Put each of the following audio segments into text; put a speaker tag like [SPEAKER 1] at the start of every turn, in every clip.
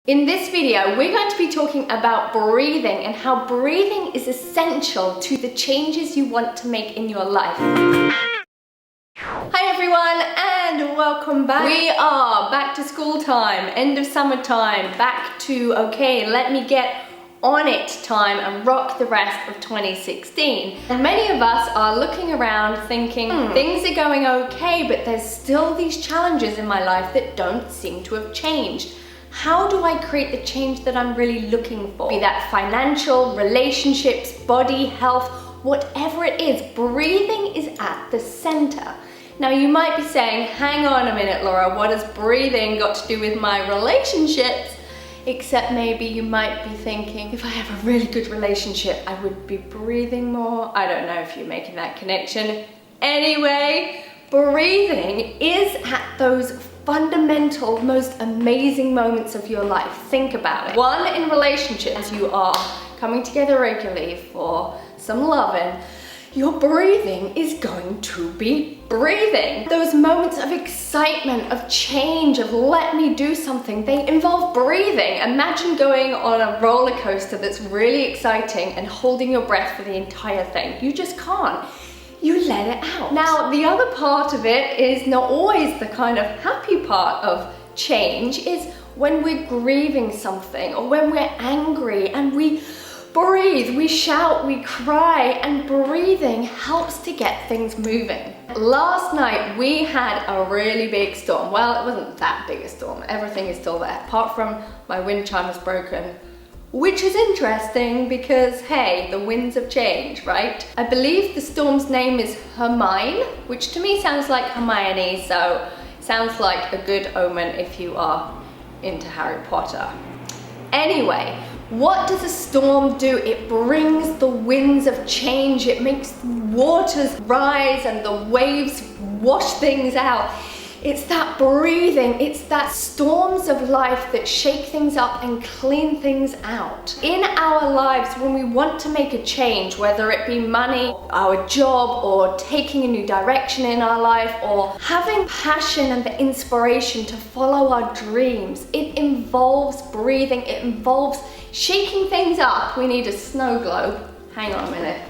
[SPEAKER 1] In this video, we're going to be talking about breathing and how breathing is essential to the changes you want to make in your life. Hi everyone and welcome back. We are back to school time, end of summertime, back to okay, let me get on it time and rock the rest of 2016. And many of us are looking around thinking, things are going okay, but there's still these challenges in my life that don't seem to have changed. How do I create the change that I'm really looking for? Be that financial, relationships, body, health, whatever it is, breathing is at the center. Now you might be saying, hang on a minute, Laura, what has breathing got to do with my relationships? Except maybe you might be thinking, if I have a really good relationship, I would be breathing more. I don't know if you're making that connection. Anyway, breathing is at those fundamental, most amazing moments of your life. Think about it. One, in relationships, you are coming together regularly for some loving. Your breathing is going to be breathing. Those moments of excitement, of change, of let me do something, they involve breathing. Imagine going on a roller coaster that's really exciting and holding your breath for the entire thing. You just can't. You let it out. Now, the other part of it is not always the kind of happy part of change, is when we're grieving something or when we're angry and we breathe, we shout, we cry, and breathing helps to get things moving. Last night we had a really big storm. Well, it wasn't that big a storm. Everything is still there, apart from my wind chime was broken. Which is interesting because, hey, the winds have changed, right? I believe the storm's name is Hermione, which to me sounds like Hermione, so sounds like a good omen if you are into Harry Potter. Anyway, what does a storm do? It brings the winds of change. It makes the waters rise and the waves wash things out. It's that breathing, it's that storms of life that shake things up and clean things out. In our lives, when we want to make a change, whether it be money, our job, or taking a new direction in our life, or having passion and the inspiration to follow our dreams, it involves breathing, it involves shaking things up. We need a snow globe. Hang on a minute.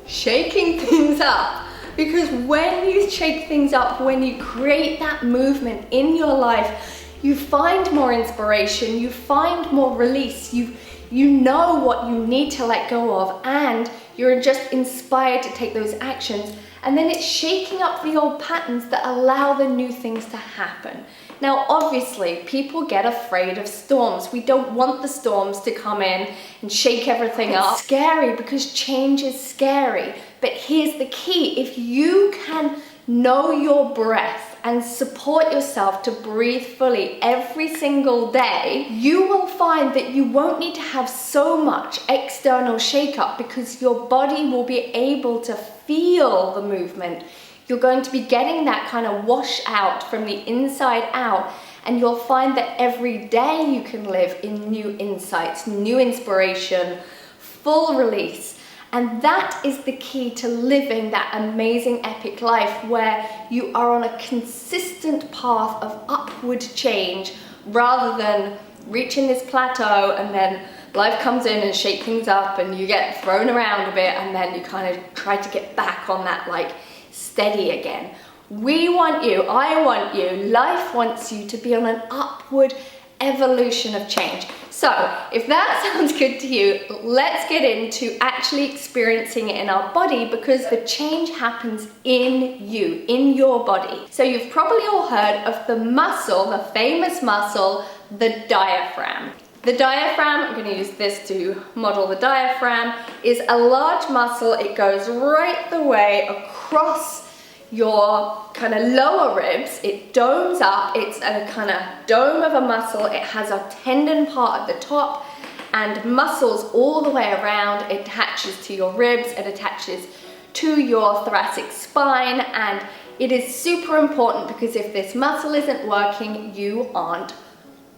[SPEAKER 1] Shaking things up, because when you shake things up, when you create that movement in your life, you find more inspiration, you find more release, you know what you need to let go of, and you're just inspired to take those actions. And then it's shaking up the old patterns that allow the new things to happen. Now, obviously, people get afraid of storms. We don't want the storms to come in and shake everything up. It's scary because change is scary. But here's the key. If you can know your breath and support yourself to breathe fully every single day, you will find that you won't need to have so much external shake-up because your body will be able to feel the movement. You're going to be getting that kind of wash out from the inside out, and you'll find that every day you can live in new insights, new inspiration, full release. And that is the key to living that amazing epic life where you are on a consistent path of upward change rather than reaching this plateau and then life comes in and shake things up and you get thrown around a bit and then you kind of try to get back on that like steady again. We want you, I want you, life wants you to be on an upward evolution of change. So if that sounds good to you, let's get into actually experiencing it in our body, because the change happens in you, in your body. So you've probably all heard of the muscle, the famous muscle, the diaphragm. The diaphragm, I'm going to use this to model the diaphragm, is a large muscle. It goes right the way across your kind of lower ribs. It domes up. It's a kind of dome of a muscle. It has a tendon part at the top and muscles all the way around. It attaches to your ribs. It attaches to your thoracic spine, and it is super important because if this muscle isn't working, you aren't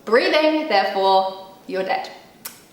[SPEAKER 1] breathing, therefore you're dead.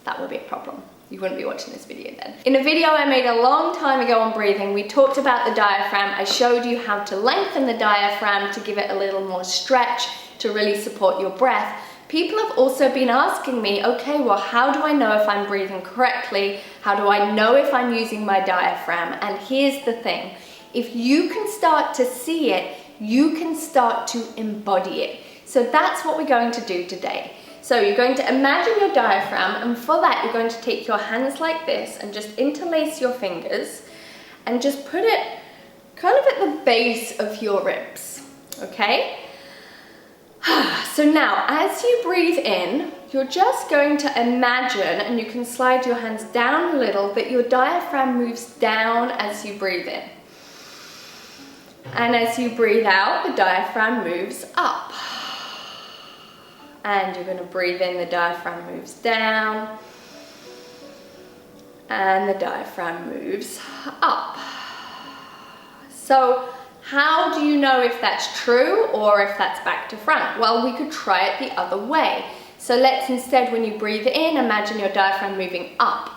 [SPEAKER 1] That would be a problem. you wouldn't be watching this video then. In a video I made a long time ago on breathing, we talked about the diaphragm. I showed you how to lengthen the diaphragm to give it a little more stretch to really support your breath. People have also been asking me, okay, well, how do I know if I'm breathing correctly? How do I know if I'm using my diaphragm? And here's the thing, if you can start to see it, you can start to embody it. So that's what we're going to do today. So you're going to imagine your diaphragm, and for that you're going to take your hands like this and just interlace your fingers and just put it kind of at the base of your ribs, okay? So now, as you breathe in, you're just going to imagine, and you can slide your hands down a little, that your diaphragm moves down as you breathe in. And as you breathe out, the diaphragm moves up. And you're going to breathe in, the diaphragm moves down. And the diaphragm moves up. So, how do you know if that's true or if that's back to front? Well, we could try it the other way. So let's instead, when you breathe in, imagine your diaphragm moving up.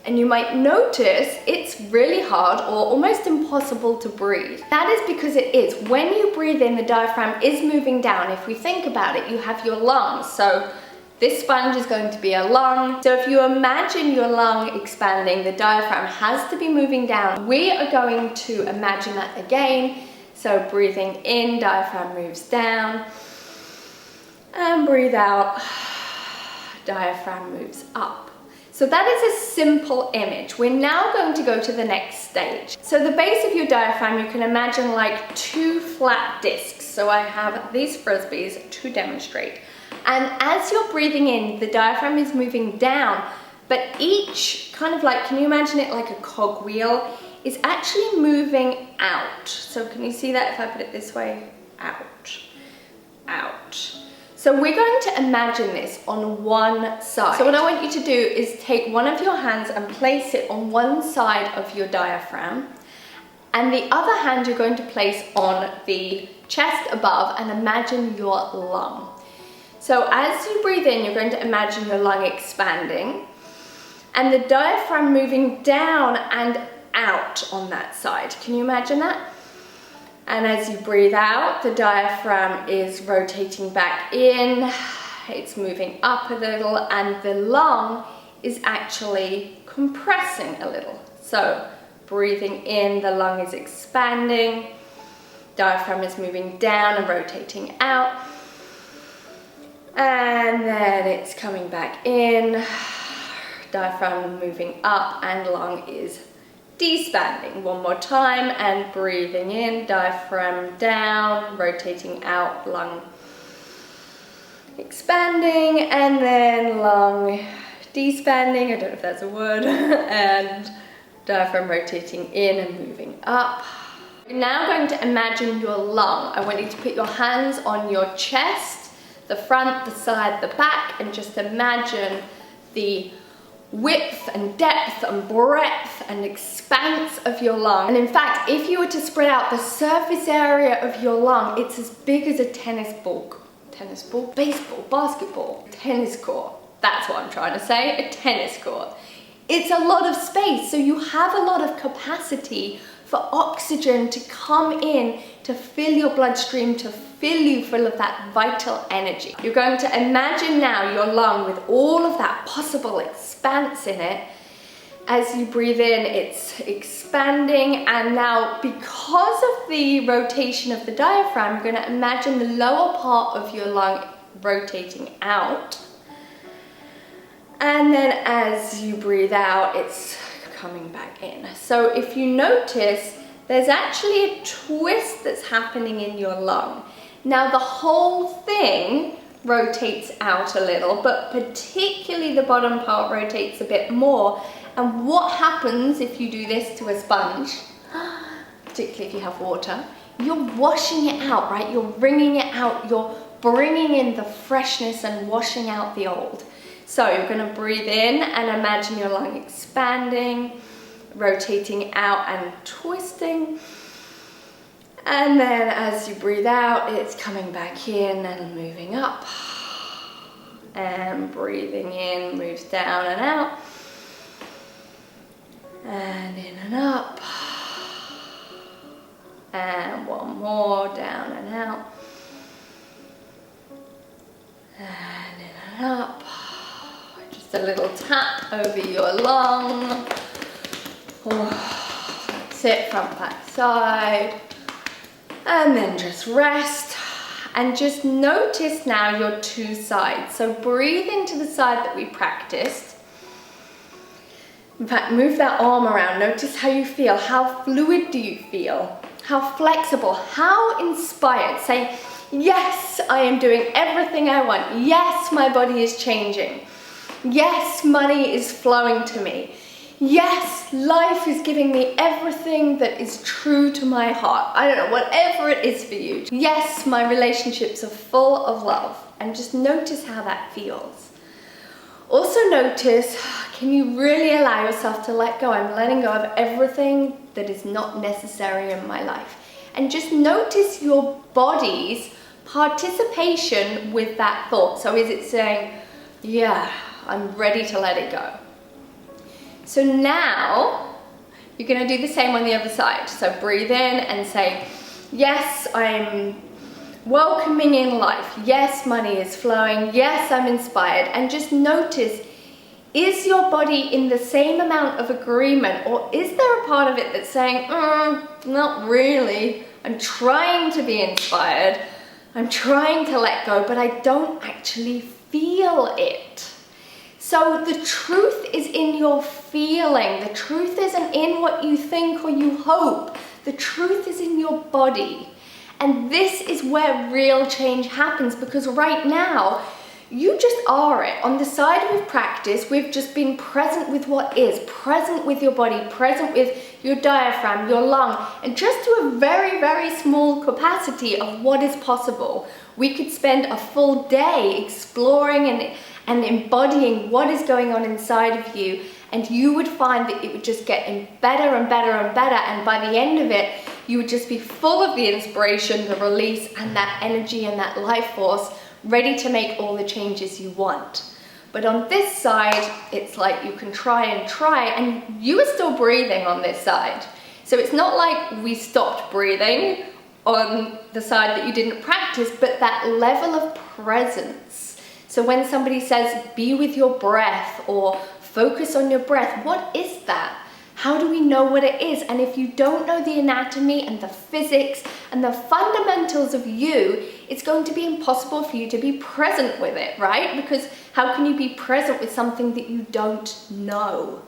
[SPEAKER 1] And you might notice it's really hard or almost impossible to breathe. That is because it is. When you breathe in, the diaphragm is moving down. If we think about it, you have your lungs. So this sponge is going to be a lung. So if you imagine your lung expanding, the diaphragm has to be moving down. We are going to imagine that again. So breathing in, diaphragm moves down. And breathe out, diaphragm moves up. So that is a simple image. We're now going to go to the next stage. So the base of your diaphragm, you can imagine like two flat discs. So I have these frisbees to demonstrate. And as you're breathing in, the diaphragm is moving down, but each kind of like, can you imagine it like a cogwheel, is actually moving out. So can you see that if I put it this way? Out, out. So we're going to imagine this on one side. So what I want you to do is take one of your hands and place it on one side of your diaphragm, and the other hand you're going to place on the chest above and imagine your lung. So as you breathe in, you're going to imagine your lung expanding and the diaphragm moving down and out on that side. Can you imagine that? And as you breathe out, the diaphragm is rotating back in, it's moving up a little, and the lung is actually compressing a little. So breathing in, the lung is expanding, diaphragm is moving down and rotating out. And then it's coming back in, diaphragm moving up, and lung is despanding. One more time, and breathing in, diaphragm down, rotating out, lung expanding, and then lung despanding, I don't know if that's a word, and diaphragm rotating in and moving up. You're now going to imagine your lung. I want you to put your hands on your chest, the front, the side, the back, and just imagine the width and depth and breadth and expanse of your lung. And in fact, if you were to spread out the surface area of your lung, it's as big as a tennis ball, baseball, basketball, tennis court. That's what I'm trying to say, a tennis court. It's a lot of space, so you have a lot of capacity for oxygen to come in, to fill your bloodstream, to fill you full of that vital energy. You're going to imagine now your lung with all of that possible expanse in it. As you breathe in, it's expanding, and now because of the rotation of the diaphragm, you're going to imagine the lower part of your lung rotating out. And then as you breathe out, it's coming back in. So if you notice, there's actually a twist that's happening in your lung. Now the whole thing rotates out a little, but particularly the bottom part rotates a bit more. And what happens if you do this to a sponge, particularly if you have water, you're washing it out, right? You're wringing it out, you're bringing in the freshness and washing out the old. So you're going to breathe in and imagine your lung expanding, rotating out and twisting. And then as you breathe out, it's coming back in and moving up. And breathing in moves down and out. And in and up. And one more, down and out. And in and up. Just a little tap over your lung. That's it, front, back, side. And then just rest. And just notice now your two sides. So breathe into the side that we practiced. In fact, move that arm around. Notice how you feel. How fluid do you feel? How flexible? How inspired? Say, yes, I am doing everything I want. Yes, my body is changing. Yes, money is flowing to me. Yes, life is giving me everything that is true to my heart. I don't know, whatever it is for you. Yes, my relationships are full of love. And just notice how that feels. Also notice, can you really allow yourself to let go? I'm letting go of everything that is not necessary in my life. And just notice your body's participation with that thought. So is it saying, yeah, I'm ready to let it go? So now you're going to do the same on the other side. So breathe in and say, yes, I'm welcoming in life. Yes, money is flowing. Yes, I'm inspired. And just notice, is your body in the same amount of agreement, or is there a part of it that's saying, not really. I'm trying to be inspired. I'm trying to let go, but I don't actually feel it. So the truth is in your feeling. The truth isn't in what you think or you hope. The truth is in your body. And this is where real change happens, because right now, you just are it. On the side we've practiced, we've just been present with what is, present with your body, present with your diaphragm, your lung, and just to a very, very small capacity of what is possible. We could spend a full day exploring and embodying what is going on inside of you, and you would find that it would just get better and better and better, and by the end of it, you would just be full of the inspiration, the release, and that energy and that life force, ready to make all the changes you want. But on this side, it's like you can try, and you are still breathing on this side. So it's not like we stopped breathing on the side that you didn't practice, but that level of presence. So when somebody says, be with your breath, or focus on your breath, what is that? How do we know what it is? And if you don't know the anatomy and the physics and the fundamentals of you, it's going to be impossible for you to be present with it, right? Because how can you be present with something that you don't know?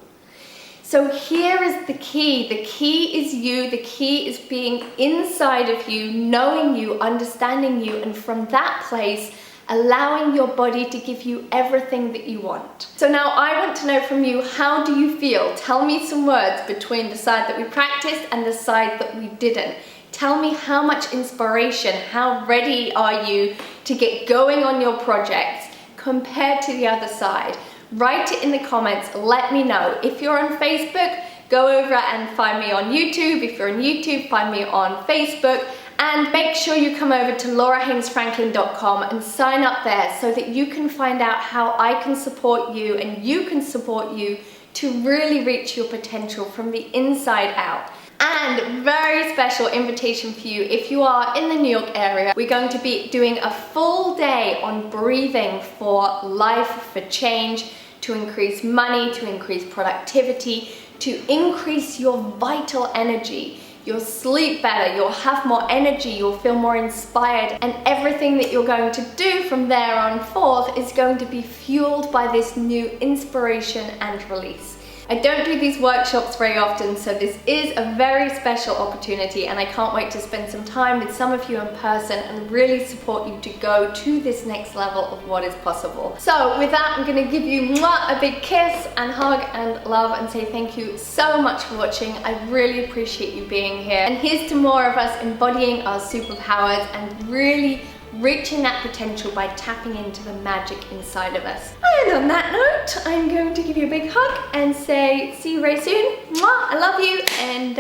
[SPEAKER 1] So here is the key. The key is you. The key is being inside of you, knowing you, understanding you, and from that place, allowing your body to give you everything that you want. So now I want to know from you, how do you feel? Tell me some words between the side that we practiced and the side that we didn't. Tell me how much inspiration, how ready are you to get going on your projects compared to the other side? Write it in the comments, let me know. If you're on Facebook, go over and find me on YouTube. If you're on YouTube, find me on Facebook. And make sure you come over to laurahainesfranklin.com and sign up there so that you can find out how I can support you and you can support you to really reach your potential from the inside out. And very special invitation for you, if you are in the New York area, we're going to be doing a full day on breathing for life, for change, to increase money, to increase productivity, to increase your vital energy. You'll sleep better, you'll have more energy, you'll feel more inspired, and everything that you're going to do from there on forth is going to be fueled by this new inspiration and release. I don't do these workshops very often, so this is a very special opportunity, and I can't wait to spend some time with some of you in person and really support you to go to this next level of what is possible. So with that, I'm going to give you a big kiss and hug and love and say thank you so much for watching. I really appreciate you being here, and here's to more of us embodying our superpowers and really reaching that potential by tapping into the magic inside of us. And on that note, I'm going to give you a big hug and say see you very soon. I love you, and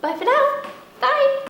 [SPEAKER 1] bye for now. Bye.